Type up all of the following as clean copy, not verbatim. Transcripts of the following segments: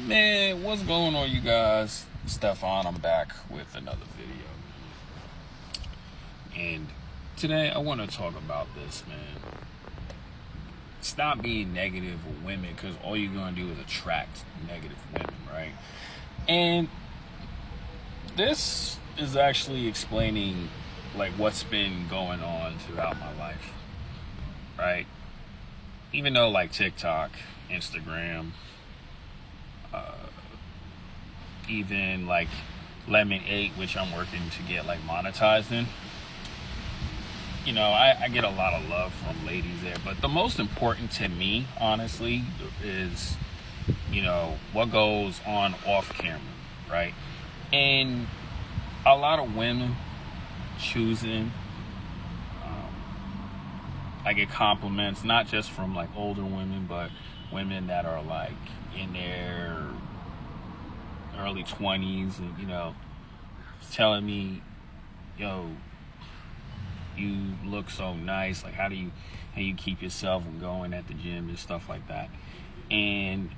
Man, what's going on, you guys? Stefan, I'm back with another video. And today I want to talk about this, man. Stop being negative with women, because all you're going to do is attract negative women, right? And this is actually explaining like what's been going on throughout my life, right? Even though like TikTok, Instagram, even like Lemon 8, which I'm working to get like monetized in. I get a lot of love from ladies there, but the most important to me, honestly, is, what goes on off camera, right? And a lot of women choosing, I get compliments, not just from like older women, but women that are like in their early 20s and telling me, yo, you look so nice, like how you keep yourself from going at the gym and stuff like that. And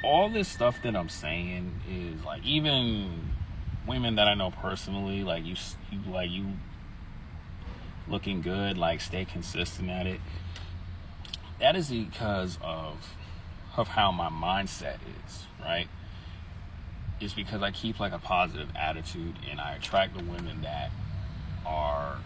all this stuff that I'm saying is like, even women that I know personally, like you looking good, like stay consistent at it. That is because of how my mindset is, right? It's because I keep like a positive attitude, and I attract the women that are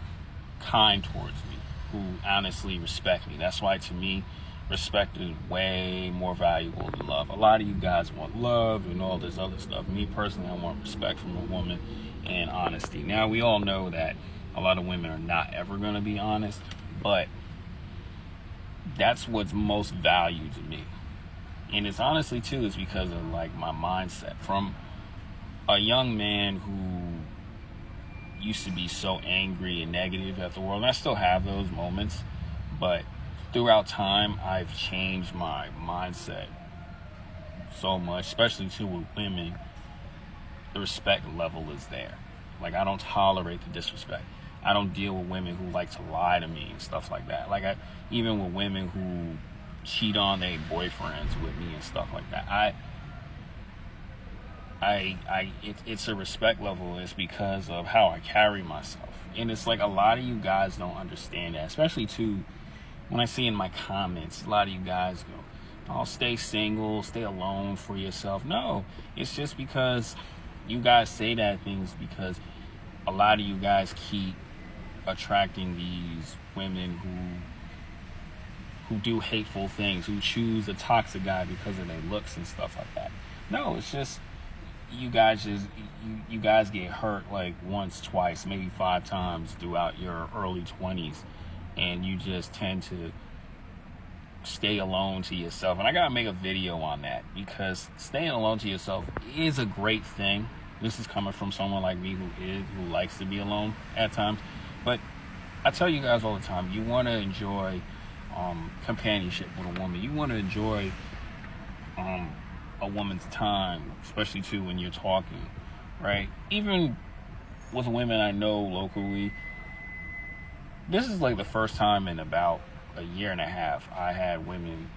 kind towards me, who honestly respect me. That's why, to me, respect is way more valuable than love. A lot of you guys want love and all this other stuff. Me personally, I want respect from a woman and honesty. Now, we all know that a lot of women are not ever going to be honest, but that's what's most valued to me. And it's honestly too is because of like my mindset from a young man who used to be so angry and negative at the world. And I still have those moments, but throughout time I've changed my mindset so much, especially too with women. The respect level is there. Like, I don't tolerate the disrespect. I don't deal with women who like to lie to me and stuff like that. Like, even with women who cheat on their boyfriends with me and stuff like that, it's a respect level. It's because of how I carry myself. And it's like a lot of you guys don't understand that, especially too when I see in my comments, a lot of you guys go, "Oh, stay single, stay alone for yourself." No, it's just because you guys say that things because a lot of you guys keep attracting these women who do hateful things, who choose a toxic guy because of their looks and stuff like that. No, it's just you guys get hurt like once, twice, maybe 5 times throughout your early 20s, and you just tend to stay alone to yourself. And I gotta make a video on that, because staying alone to yourself is a great thing. This is coming from someone like me who likes to be alone at times. But I tell you guys all the time, you want to enjoy companionship with a woman. You want to enjoy a woman's time, especially too when you're talking, right? Even with women I know locally, this is like the first time in about a year and a half I had women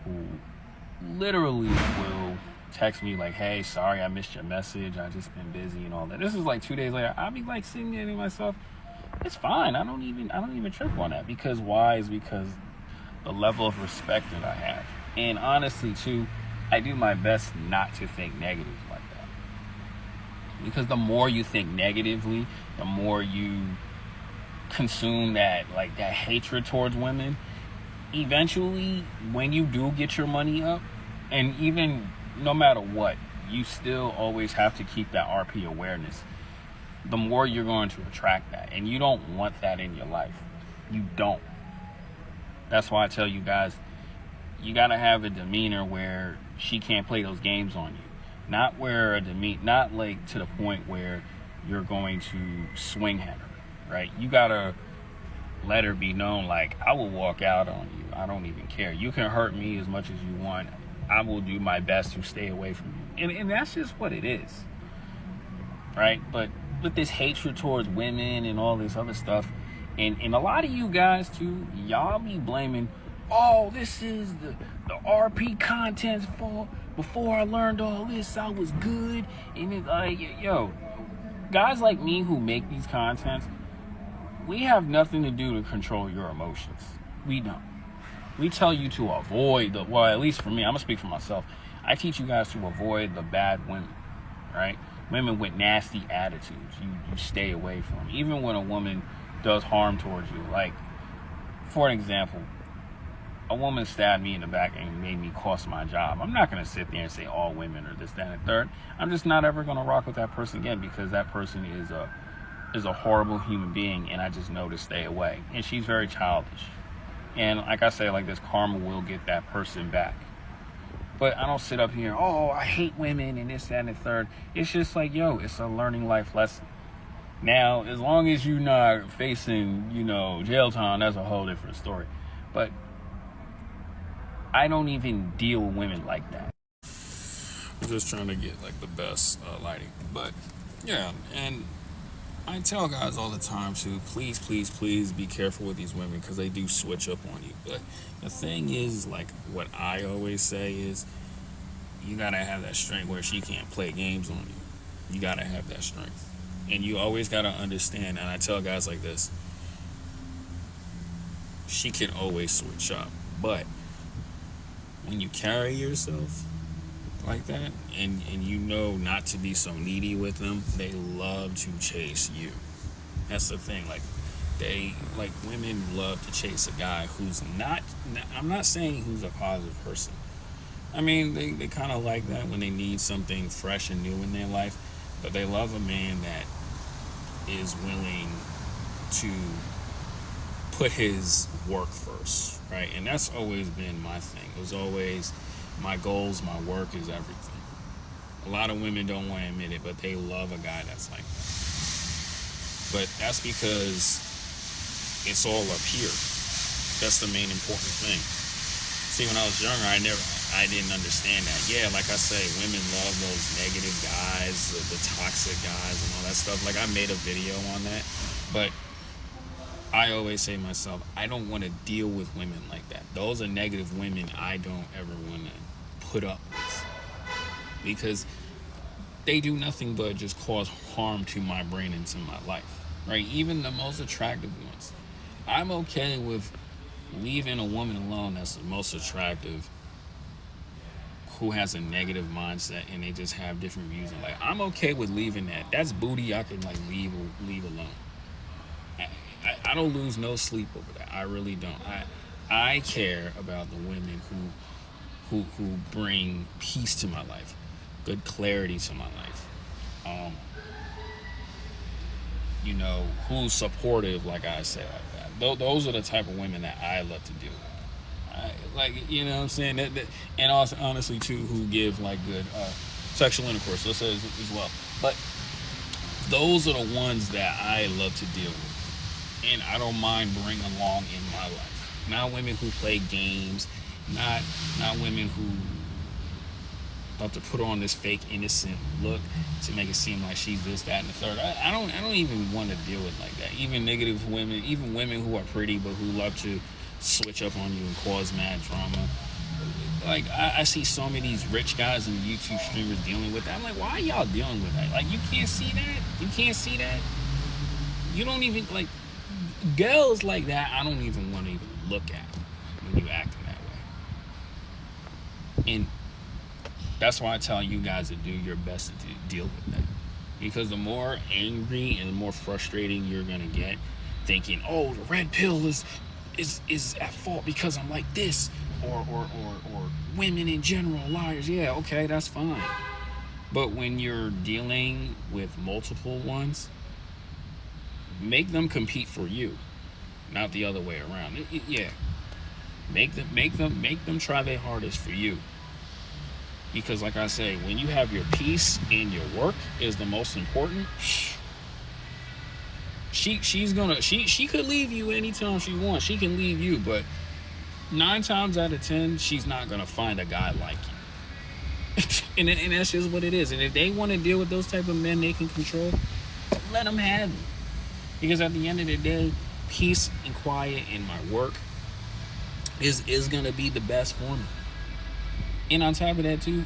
who literally will text me like, "Hey, sorry I missed your message, I just been busy," and all that. This is like 2 days later. I'll be like sitting there to myself, it's fine. I don't even trip on that. Because why? Is because the level of respect that I have. And honestly too, I do my best not to think negative like that. Because the more you think negatively, the more you consume that hatred towards women, eventually when you do get your money up, and even no matter what, you still always have to keep that RP awareness. The more you're going to attract that, and you don't want that in your life. You don't. That's why I tell you guys, you gotta have a demeanor where she can't play those games on you. Not like to the point where you're going to swing at her, right? You gotta let her be known, like, I will walk out on you. I don't even care. You can hurt me as much as you want. I will do my best to stay away from you. And that's just what it is, right? But with this hatred towards women and all this other stuff, and a lot of you guys too, y'all be blaming oh, this is the RP content's fault. Before I learned all this, I was good. And it's like, yo, guys like me who make these contents, we have nothing to do to control your emotions. We don't. We tell you to avoid well, at least for me, I'm gonna speak for myself. I teach you guys to avoid the bad women, right? Women with nasty attitudes. You stay away from them. Even when a woman does harm towards you. Like, for an example, a woman stabbed me in the back and made me cost my job. I'm not going to sit there and say all women are this, that, and the third. I'm just not ever going to rock with that person again, because that person is a horrible human being, and I just know to stay away. And she's very childish. And like I say, like this, karma will get that person back. But I don't sit up here, oh, I hate women and this, that, and the third. It's just like, yo, it's a learning life lesson. Now, as long as you're not facing, jail time, that's a whole different story. But I don't even deal with women like that. I'm just trying to get like the best lighting. But yeah, and I tell guys all the time to please be careful with these women, because they do switch up on you. But the thing is, like what I always say is, you gotta have that strength where she can't play games on you. You gotta have that strength. And you always gotta understand, and I tell guys like this, she can always switch up. But when you carry yourself like that, and you know not to be so needy with them, they love to chase you. That's the thing. Like women love to chase a guy who's not, I'm not saying who's a positive person. I mean, they kind of like that when they need something fresh and new in their life, but they love a man that is willing to put his work first, right? And that's always been my thing. It was always my goals, my work is everything. A lot of women don't want to admit it, but they love a guy that's like that. But that's because it's all up here. That's the main important thing. See, when I was younger, I didn't understand that. Yeah, like I say, women love those negative guys, the toxic guys and all that stuff. Like, I made a video on that. But I always say to myself, I don't want to deal with women like that. Those are negative women I don't ever want to put up with, because they do nothing but just cause harm to my brain and to my life, right? Even the most attractive ones. I'm okay with leaving a woman alone that's the most attractive, who has a negative mindset and they just have different views in life. I'm okay with leaving that. That's booty I can leave alone. I don't lose no sleep over that. I really don't. I care about the women who bring peace to my life, good clarity to my life. Who's supportive, like I say, like that. Those are the type of women that I love to deal with. You know what I'm saying? And also, honestly, too, who give like good sexual intercourse, let's say, as well. But those are the ones that I love to deal with, and I don't mind bringing along in my life. Not women who play games, not women who love to put on this fake innocent look to make it seem like she's this, that, and the third. I don't even want to deal with like that. Even negative women, even women who are pretty but who love to switch up on you and cause mad drama. Like, I see so many of these rich guys and YouTube streamers dealing with that. I'm like, why are y'all dealing with that? Like, you can't see that? You can't see that? You don't even, like, girls like that, I don't even want to even look at when you acting that way. And that's why I tell you guys to do your best to deal with that. Because the more angry and the more frustrating you're going to get, thinking, oh, the red pill is at fault because I'm like this, or women in general liars. Yeah, okay, that's fine. But when you're dealing with multiple ones, make them compete for you, not the other way around. Yeah, make them try their hardest for you. Because like I say, when you have your peace and your work is the most important, she could leave you anytime she wants. She can leave you, but 9 times out of 10, she's not gonna find a guy like you. and that's just what it is. And if they want to deal with those type of men they can control, let them have it. Because at the end of the day, peace and quiet in my work is gonna be the best for me. And on top of that too,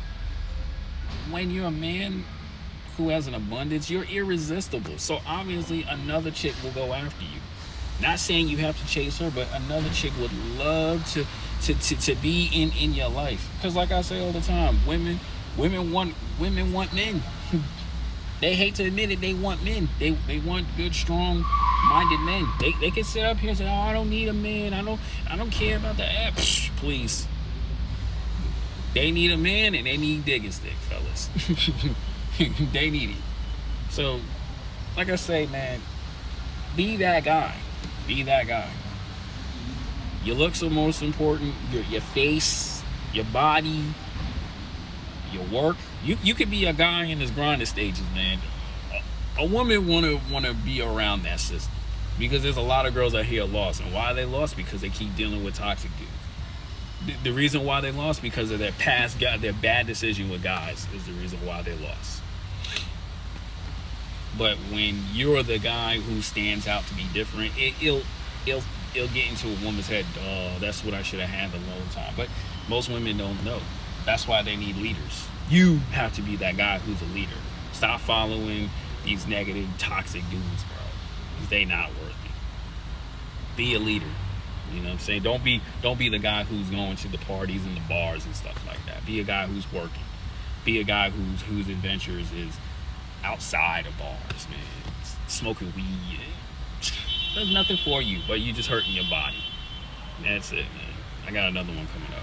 when you're a man who has an abundance, you're irresistible. So obviously another chick will go after you. Not saying you have to chase her, but another chick would love to be in your life. Cause like I say all the time, women want men. They hate to admit it, they want men. They want good, strong minded men. They can sit up here and say, oh, I don't need a man. I don't care about the app. Please. They need a man and they need digging stick, fellas. They need it. So, like I say, man, be that guy. Be that guy. Your looks are most important. Your face, your body, your work. You could be a guy in his grinding stages, man. A woman wanna be around that system because there's a lot of girls out here lost, and why are they lost? Because they keep dealing with toxic dudes. The reason why they lost because of their past, their bad decision with guys is the reason why they lost. But when you're the guy who stands out to be different, it'll get into a woman's head. Oh, that's what I should have had a long time. But most women don't know. That's why they need leaders. You have to be that guy who's a leader. Stop following these negative, toxic dudes, bro. Because they not worthy. Be a leader. You know what I'm saying? Don't be the guy who's going to the parties and the bars and stuff like that. Be a guy who's working. Be a guy whose adventures is outside of bars, man. Smoking weed. There's nothing for you, but you just hurting your body. That's it, man. I got another one coming up.